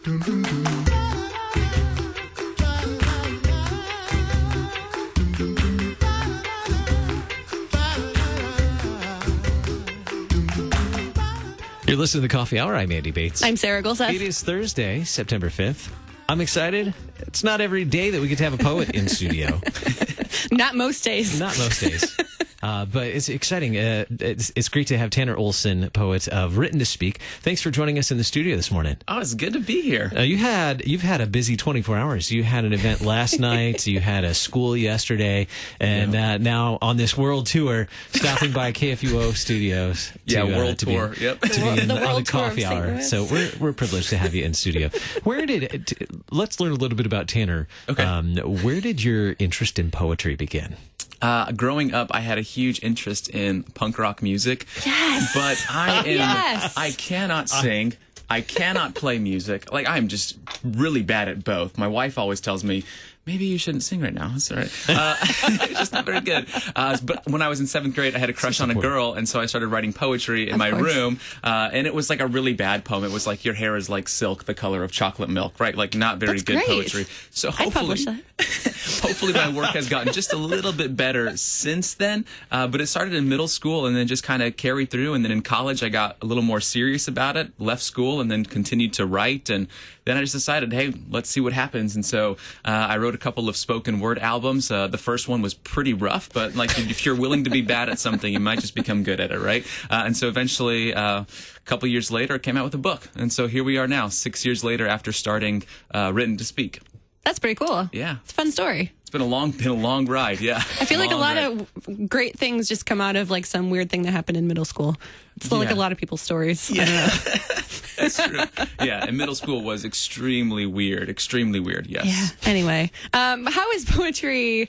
You're listening to the Coffee Hour. I'm Andy Bates. I'm Sarah Gulseth. It is Thursday, September 5th. I'm excited. It's not every day that we get to have a poet in studio. Not most days. Not most days. But it's exciting. It's great to have Tanner Olson, poet of Written to Speak. Thanks for joining us in the studio this morning. Oh, it's good to be here. You've had a busy 24 hours. You had an event last night. You had a school yesterday, and now on this world tour, stopping by KFUO studios. World tour. To be on the Coffee Hour. So we're privileged to have you in studio. Let's learn a little bit about Tanner. Okay. Where did your interest in poetry begin? Growing up, I had a huge interest in punk rock music. Yes. But I cannot sing. I cannot play music. Like, I'm just really bad at both. My wife always tells me, maybe you shouldn't sing right now. It's all right. It's just not very good. But when I was in 7th grade, I had a crush on a girl, and so I started writing poetry in my room. And it was like a really bad poem. It was like, your hair is like silk, the color of chocolate milk, right? Like, not very That's good great. poetry. So hopefully, hopefully my work has gotten just a little bit better since then. But it started in middle school and then just kind of carried through. And then in college, I got a little more serious about it, left school, and then continued to write. And then I just decided, hey, let's see what happens. And so I wrote a couple of spoken word albums. The first one was pretty rough, but like if you're willing to be bad at something, you might just become good at it, right? And so eventually, a couple years later, I came out with a book. And so here we are now, 6 years later after starting Written to Speak. That's pretty cool. Yeah. It's a fun story. It's been a long ride, yeah. I feel like a lot of great things just come out of like some weird thing that happened in middle school. It's like a lot of people's stories. Yeah. I don't know. That's true. Yeah, and middle school was extremely weird, yes. Yeah. Anyway, how is poetry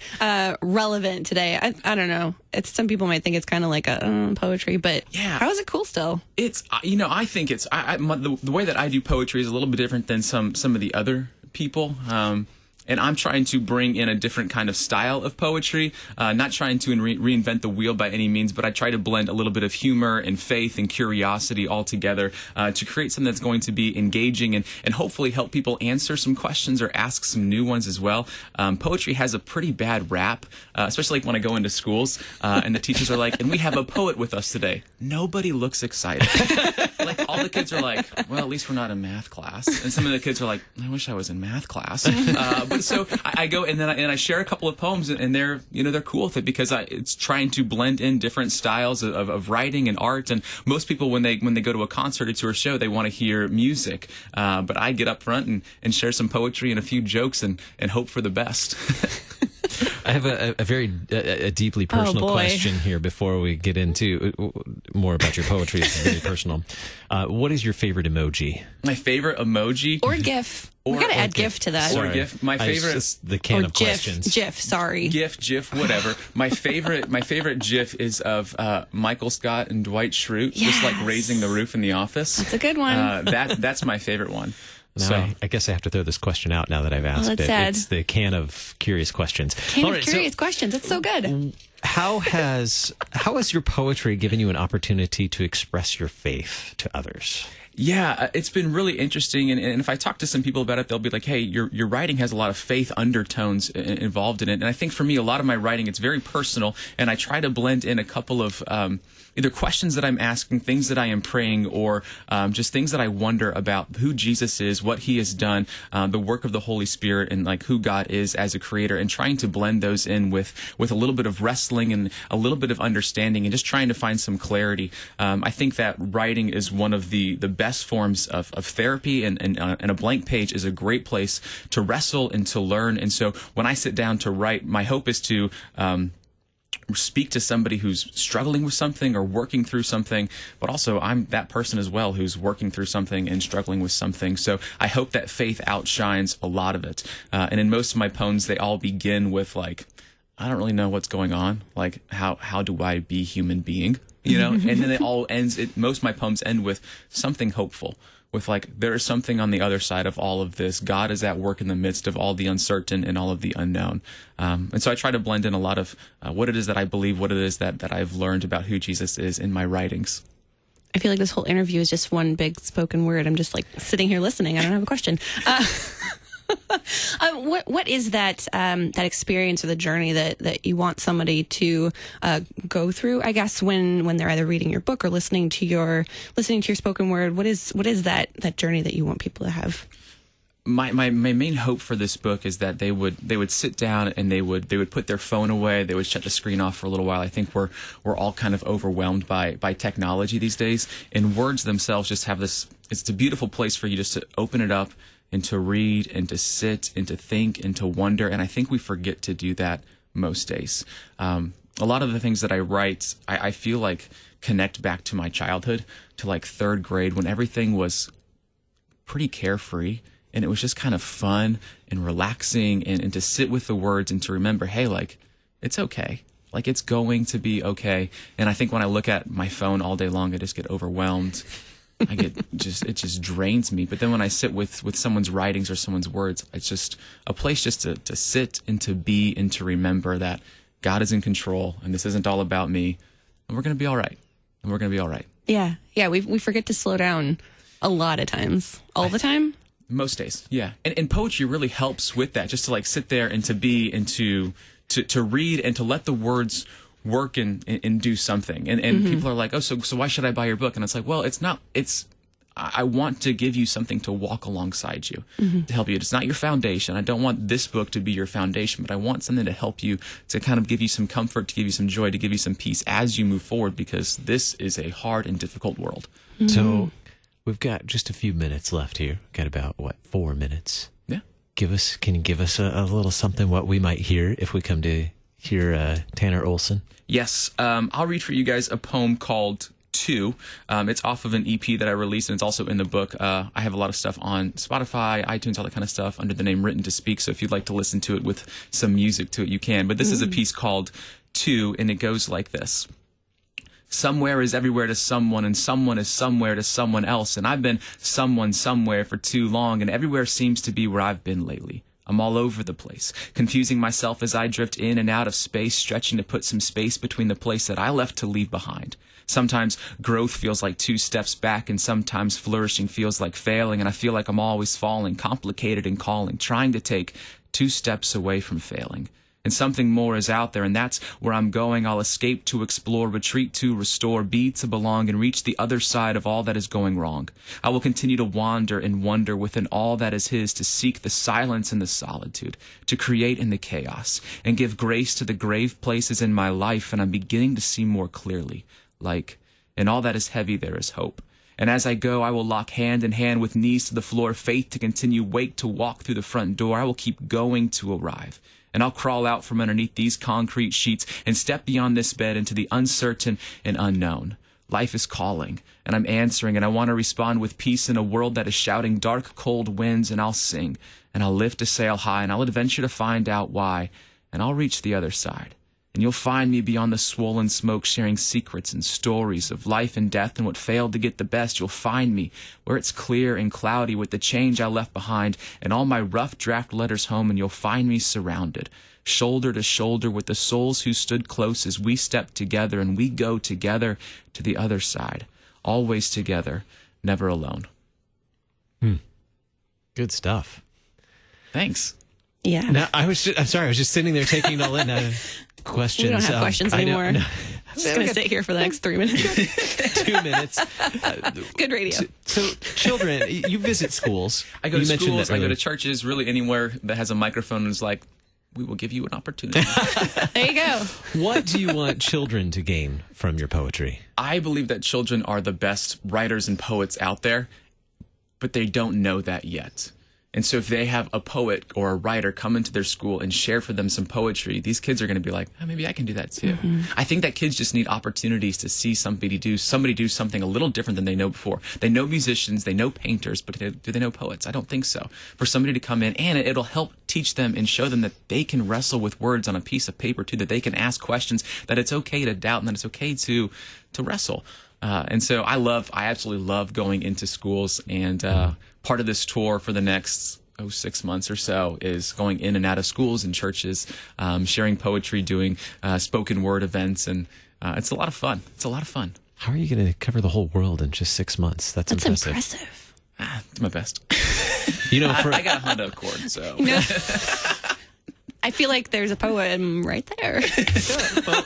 relevant today? I don't know. Some people might think it's kind of like a poetry, but how is it cool still? It's, I think it's, the way that I do poetry is a little bit different than some of the other people. And I'm trying to bring in a different kind of style of poetry, not trying to reinvent the wheel by any means, but I try to blend a little bit of humor and faith and curiosity all together to create something that's going to be engaging and hopefully help people answer some questions or ask some new ones as well. Poetry has a pretty bad rap, especially like when I go into schools and the teachers are like, and we have a poet with us today. Nobody looks excited. Like all the kids are like, well, at least we're not in math class. And some of the kids are like, I wish I was in math class. But so I go and then I share a couple of poems and they're cool with it because it's trying to blend in different styles of writing and art. And most people when they go to a concert or to a show, they want to hear music. But I get up front and share some poetry and a few jokes and hope for the best. I have a very deeply personal question here before we get into more about your poetry. It's very personal. What is your favorite emoji? My favorite emoji? Or GIF. We got to add GIF to that. Or GIF. My favorite is the can of GIF, questions. GIF, sorry. GIF, whatever. My favorite GIF is of Michael Scott and Dwight Schrute just like raising the roof in the office. That's a good one. That's my favorite one. Now, So I guess I have to throw this question out now that I've asked it. sad. It's the can of curious questions. Curious questions. It's so good. How has your poetry given you an opportunity to express your faith to others? Yeah, it's been really interesting, and if I talk to some people about it, they'll be like, hey, your writing has a lot of faith undertones involved in it, and I think for me, a lot of my writing, it's very personal, and I try to blend in a couple of either questions that I'm asking, things that I am praying, or just things that I wonder about who Jesus is, what he has done, the work of the Holy Spirit, and like who God is as a creator, and trying to blend those in with a little bit of wrestling and a little bit of understanding and just trying to find some clarity. I think that writing is one of the best forms of therapy, and a blank page is a great place to wrestle and to learn. And so when I sit down to write, my hope is to speak to somebody who's struggling with something or working through something, but also I'm that person as well who's working through something and struggling with something. So I hope that faith outshines a lot of it. And in most of my poems, they all begin with like, I don't really know what's going on. Like, how do I be human being? You know? And then it all ends, most of my poems end with something hopeful. With like, there is something on the other side of all of this. God is at work in the midst of all the uncertain and all of the unknown. And so I try to blend in a lot of what it is that I believe, what it is that I've learned about who Jesus is in my writings. I feel like this whole interview is just one big spoken word. I'm just like sitting here listening. I don't have a question. What is that that experience or the journey that you want somebody to go through? I guess when they're either reading your book or listening to your spoken word. What is that journey that you want people to have? My main hope for this book is that they would sit down and they would put their phone away. They would shut the screen off for a little while. I think we're all kind of overwhelmed by technology these days, and words themselves just have this. It's a beautiful place for you just to open it up and to read and to sit and to think and to wonder. And I think we forget to do that most days. A lot of the things that I write, I feel like connect back to my childhood, to like third grade, when everything was pretty carefree. And it was just kind of fun and relaxing, and to sit with the words and to remember, hey, like, it's okay. Like, it's going to be okay. And I think when I look at my phone all day long, I just get overwhelmed. It just drains me. But then when I sit with someone's writings or someone's words, it's just a place just to sit and to be and to remember that God is in control and this isn't all about me. And we're going to be all right. And we're going to be all right. Yeah. Yeah. We forget to slow down a lot of times. All the time? Most days, yeah. And poetry really helps with that, just to like sit there and to be and to read and to let the words work and do something. And people are like, oh, so why should I buy your book? And it's like, well, I want to give you something to walk alongside you, to help you. It's not your foundation. I don't want this book to be your foundation, but I want something to help you, to kind of give you some comfort, to give you some joy, to give you some peace as you move forward, because this is a hard and difficult world. So we've got just a few minutes left here. Got about, 4 minutes? Yeah. Can you give us a little something what we might hear if we come to hear Tanner Olson? Yes. I'll read for you guys a poem called Two. It's off of an EP that I released, and it's also in the book. I have a lot of stuff on Spotify, iTunes, all that kind of stuff under the name Written to Speak. So if you'd like to listen to it with some music to it, you can. But this is a piece called Two, and it goes like this. Somewhere is everywhere to someone, and someone is somewhere to someone else. And I've been someone somewhere for too long, and everywhere seems to be where I've been lately. I'm all over the place, confusing myself as I drift in and out of space, stretching to put some space between the place that I left to leave behind. Sometimes growth feels like 2 steps back, and sometimes flourishing feels like failing, and I feel like I'm always falling, complicated and calling, trying to take 2 steps away from failing. And something more is out there, and that's where I'm going. I'll escape to explore, retreat to restore, be to belong, and reach the other side of all that is going wrong. I will continue to wander and wonder within all that is his, to seek the silence and the solitude, to create in the chaos, and give grace to the grave places in my life. And I'm beginning to see more clearly, like, in all that is heavy there is hope. And as I go, I will lock hand in hand with knees to the floor, faith to continue, wake to walk through the front door. I will keep going to arrive. And I'll crawl out from underneath these concrete sheets and step beyond this bed into the uncertain and unknown. Life is calling, and I'm answering, and I want to respond with peace in a world that is shouting dark, cold winds. And I'll sing, and I'll lift a sail high, and I'll adventure to find out why, and I'll reach the other side. And you'll find me beyond the swollen smoke, sharing secrets and stories of life and death and what failed to get the best. You'll find me where it's clear and cloudy with the change I left behind and all my rough draft letters home. And you'll find me surrounded, shoulder to shoulder with the souls who stood close as we step together, and we go together to the other side, always together, never alone. Good stuff. Thanks. Yeah. Now, I'm sorry, I was just sitting there taking it all in. Questions. We don't have questions anymore. No. I'm just going to sit here for the next 3 minutes. 2 minutes. Good radio. So, children, you visit schools. I go to mentioned schools, that I go earlier. to churches, really anywhere that has a microphone and is like, we will give you an opportunity. There you go. What do you want children to gain from your poetry? I believe that children are the best writers and poets out there, but they don't know that yet. And so if they have a poet or a writer come into their school and share for them some poetry, these kids are going to be like, oh, maybe I can do that too. I think that kids just need opportunities to see somebody do something a little different than they know before. They know musicians, they know painters, but do they know poets? I don't think so. For somebody to come in, and it'll help teach them and show them that they can wrestle with words on a piece of paper too, that they can ask questions, that it's okay to doubt, and that it's okay to wrestle. And so I absolutely love going into schools, and part of this tour for the next 6 months or so is going in and out of schools and churches, sharing poetry, doing spoken word events, and it's a lot of fun. It's a lot of fun. How are you going to cover the whole world in just 6 months? That's impressive. Do my best. You know, I got a Honda Accord, so. No. I feel like there's a poem right there. Well,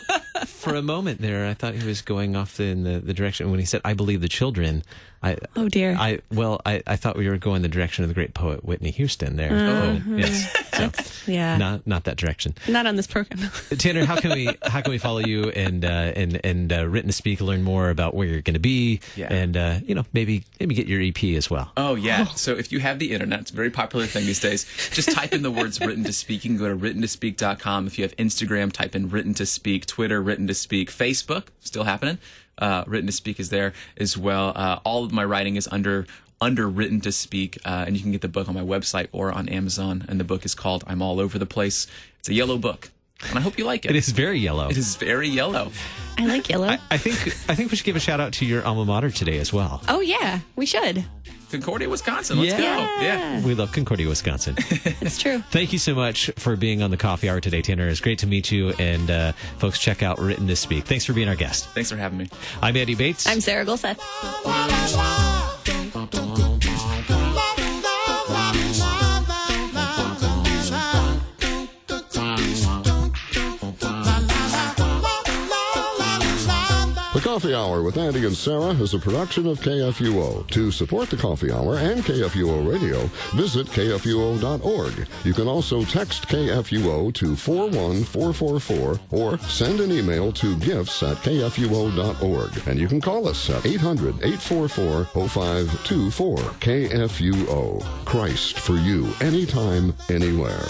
for a moment there, I thought he was going off in the direction when he said, "I believe the children." Oh dear. I thought we were going the direction of the great poet Whitney Houston there. Yes. So, Yeah. Not that direction. Not on this program. Tanner, how can we follow you and Written to Speak, learn more about where you're going to be, and maybe get your EP as well? Oh yeah. So if you have the internet, it's a very popular thing these days. Just type in the words Written to Speak. You can go to writtentospeak.com. If you have Instagram, type in Written to Speak. Twitter, Written to Speak. Facebook, still happening. Written to Speak is there as well. All of my writing is under Written to Speak, and you can get the book on my website or on Amazon. And the book is called I'm All Over the Place. It's a yellow book, and I hope you like it. It is very yellow. It is very yellow. I like yellow. I think we should give a shout out to your alma mater today as well. Oh yeah, we should. Concordia, Wisconsin. Let's go. Yeah. We love Concordia, Wisconsin. It's true. Thank you so much for being on the Coffee Hour today, Tanner. It's great to meet you. And folks, check out Written to Speak. Thanks for being our guest. Thanks for having me. I'm Andy Bates. I'm Sarah Gulseth. The Coffee Hour with Andy and Sarah is a production of KFUO. To support the Coffee Hour and KFUO Radio, visit KFUO.org. You can also text KFUO to 41444 or send an email to gifts@KFUO.org. And you can call us at 800-844-0524. KFUO. Christ for you, anytime, anywhere.